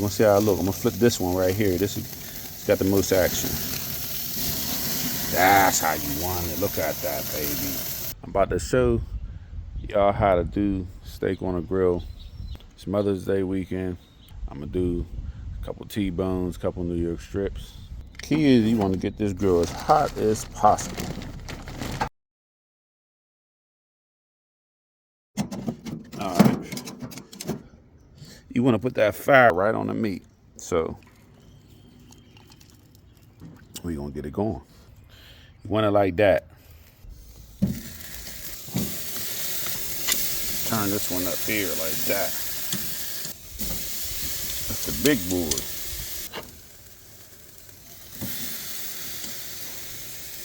We're gonna see how it look. I'm gonna flip this one right here. It's got the most action. That's how you want it. Look at that, baby. I'm about to show y'all how to do steak on a grill. It's Mother's Day weekend. I'm gonna do a couple T-bones, a couple New York strips. Key is you want to get this grill as hot as possible. All right. You want to put that fire right on the meat. So we're gonna get it going. You want it like that. Turn this one up here like that. That's the big boy.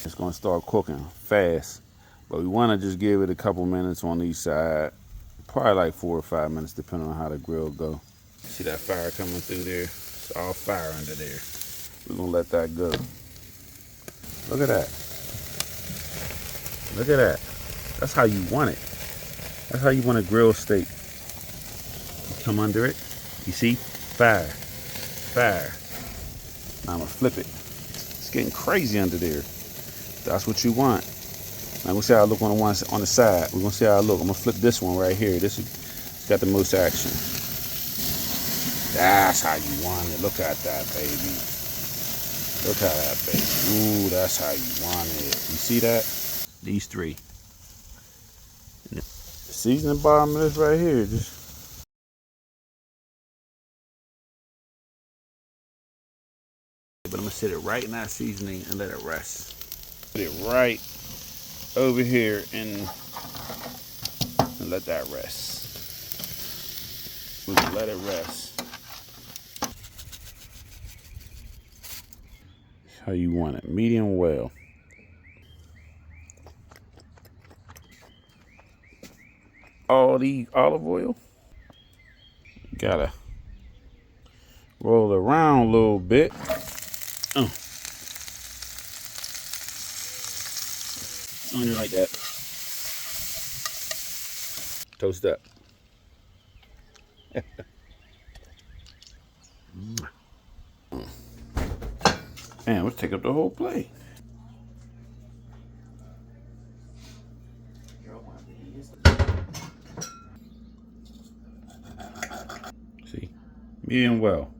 It's gonna start cooking fast, but we want to just give it a couple minutes on each side. Probably like 4 or 5 minutes, depending on how the grill go. See that fire coming through there? It's all fire under there. We're gonna let that go. Look at that. Look at that. That's how you want it. That's how you want a grilled steak. You come under it. You see? Fire. Fire. Now I'm gonna flip it. It's getting crazy under there. That's what you want. Now we'll see how it look on the one on the side. We're gonna see how it look. I'm gonna flip this one right here. It's got the most action. That's how you want it. Look at that, baby. Look at that, baby. Ooh, that's how you want it. You see that? These three. The seasoning bottom of this right here. But I'm gonna sit it right in that seasoning and let it rest. Put it right over here and let that rest. We can let it rest. How you want it, medium well. All the olive oil. Gotta roll it around a little bit. On it like that. Toast up. Man, let's take up the whole plate. See, medium well.